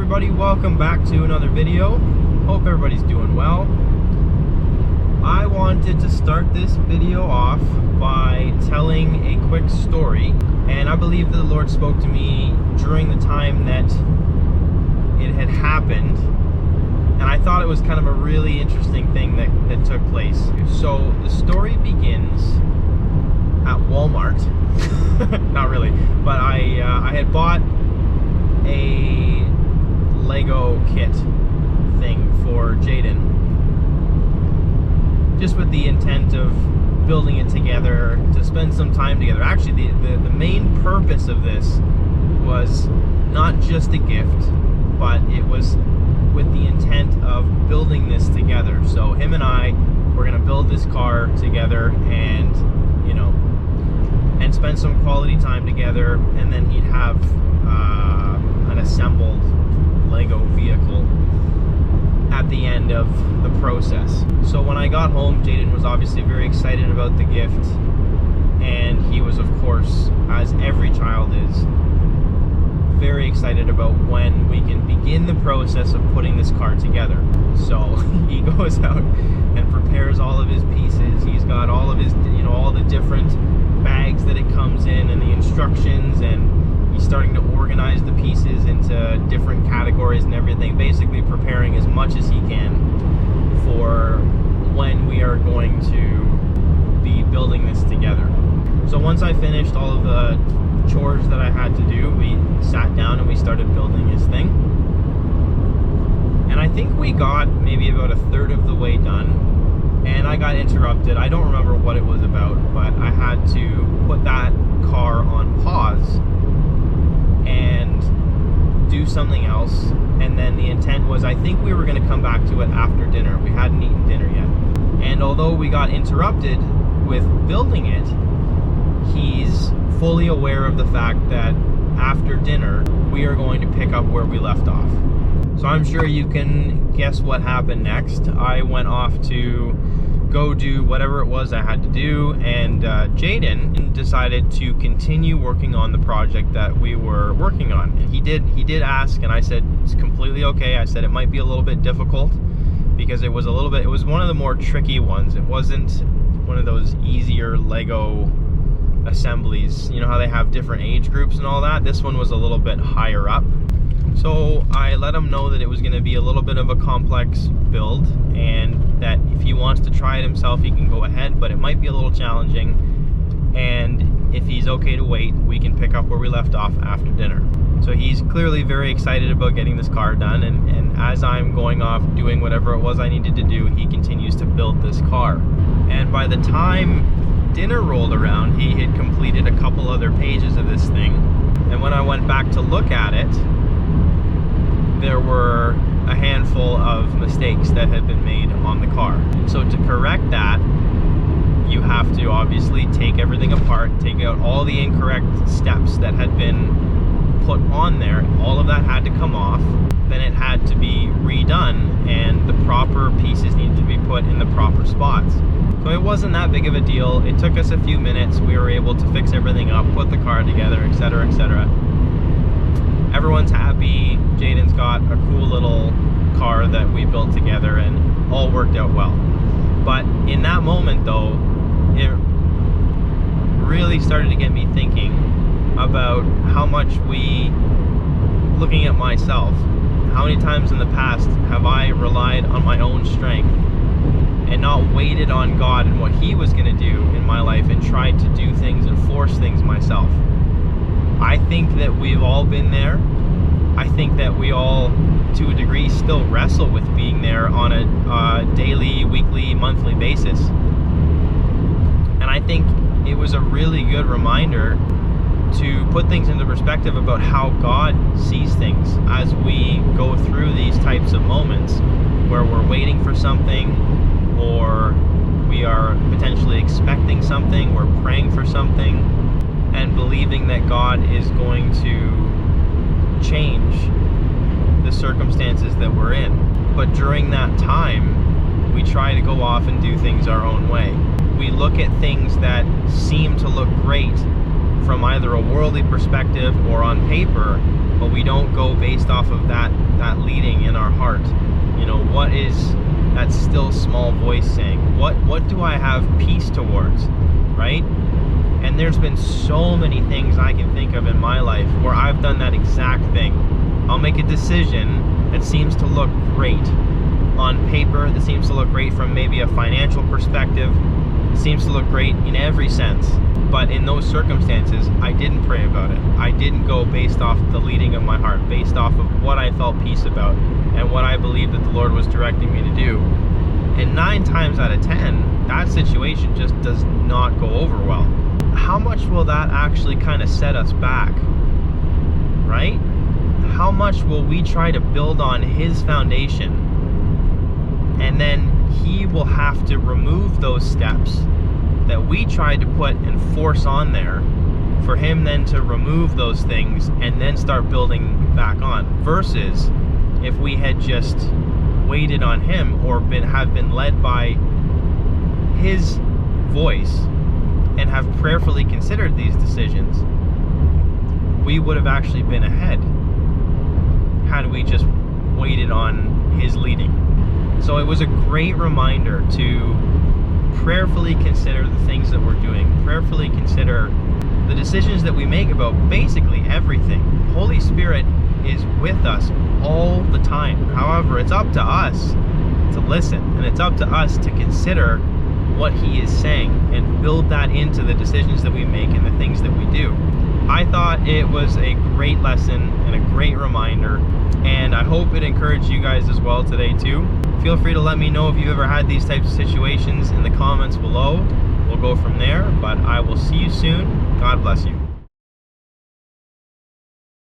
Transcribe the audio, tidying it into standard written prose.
everybody, welcome back to another video. Hope everybody's doing well. I wanted to start this video off by telling a quick story, and I believe that the Lord spoke to me during the time that it had happened, and I thought it was kind of a really interesting thing that took place. So the story begins at Walmart. Not really, but I had bought a Lego kit thing for Jaden, just with the intent of building it together to spend some time together. Actually, the main purpose of this was not just a gift, but it was with the intent of building this together. So him and I were going to build this car together and spend some quality time together, and then he'd have an assembled Lego vehicle at the end of the process. So when I got home, Jaden was obviously very excited about the gift, and he was, of course, as every child is, very excited about when we can begin the process of putting this car together. So he goes out and prepares all of his pieces. He's got all of his, all the different bags that it comes in and the instructions, and he's starting to organize the pieces into different categories and everything, basically preparing as much as he can for when we are going to be building this together. So once I finished all of the chores that I had to do, we sat down and we started building his thing. And I think we got maybe about a third of the way done, and I got interrupted. I don't remember what it was about, but I had to put that car on pause and do something else. And then the intent was, I think we were going to come back to it after dinner. We hadn't eaten dinner yet. And although we got interrupted with building it, he's fully aware of the fact that after dinner, we are going to pick up where we left off. So I'm sure you can guess what happened next. I went off to go do whatever it was I had to do, and Jaden decided to continue working on the project that we were working on. And he did ask, and I said it's completely okay. I said it might be a little bit difficult because it was one of the more tricky ones. It wasn't one of those easier Lego assemblies. You know how they have different age groups and all that? This one was a little bit higher up. So I let him know that it was going to be a little bit of a complex build, and that if he wants to try it himself, he can go ahead, but it might be a little challenging. And if he's okay to wait, we can pick up where we left off after dinner. So he's clearly very excited about getting this car done, and as I'm going off doing whatever it was I needed to do, he continues to build this car. And by the time dinner rolled around, he had completed a couple other pages of this thing. And when I went back to look at it, there were a handful of mistakes that had been made on the car. So to correct that, you have to obviously take everything apart, take out all the incorrect steps that had been put on there. All of that had to come off. Then it had to be redone, and the proper pieces needed to be put in the proper spots. So it wasn't that big of a deal. It took us a few minutes. We were able to fix everything up, put the car together, etc., etc. Everyone's happy. Jaden's got a cool little car that we built together, and all worked out well. But in that moment, though, it really started to get me thinking about how much looking at myself, how many times in the past have I relied on my own strength and not waited on God and what He was going to do in my life, and tried to do things and force things myself. I think that we've all been there. I think that we all, to a degree, still wrestle with being there on a daily, weekly, monthly basis. And I think it was a really good reminder to put things into perspective about how God sees things as we go through these types of moments where we're waiting for something, or we are potentially expecting something, we're praying for something, and believing that God is going to change the circumstances that we're in. But during that time, we try to go off and do things our own way. We look at things that seem to look great from either a worldly perspective or on paper, but we don't go based off of that leading in our heart. You know, what is that still small voice saying? What do I have peace towards, right? And there's been so many things I can think of in my life where I've done that exact thing. I'll make a decision that seems to look great on paper, that seems to look great from maybe a financial perspective, it seems to look great in every sense. But in those circumstances, I didn't pray about it. I didn't go based off the leading of my heart, based off of what I felt peace about and what I believed that the Lord was directing me to do. And 9 times out of 10, that situation just does not go over well. How much will that actually kind of set us back, right? How much will we try to build on His foundation, and then He will have to remove those steps that we tried to put and force on there, for Him then to remove those things and then start building back on, versus if we had just waited on Him or have been led by His voice and have prayerfully considered these decisions, we would have actually been ahead had we just waited on His leading. So it was a great reminder to prayerfully consider the things that we're doing, prayerfully consider the decisions that we make about basically everything. Holy Spirit is with us all the time. However, it's up to us to listen, and it's up to us to consider what He is saying and build that into the decisions that we make and the things that we do. I thought it was a great lesson and a great reminder, and I hope it encouraged you guys as well today too. Feel free to let me know if you've ever had these types of situations in the comments below. We'll go from there, but I will see you soon. God bless you.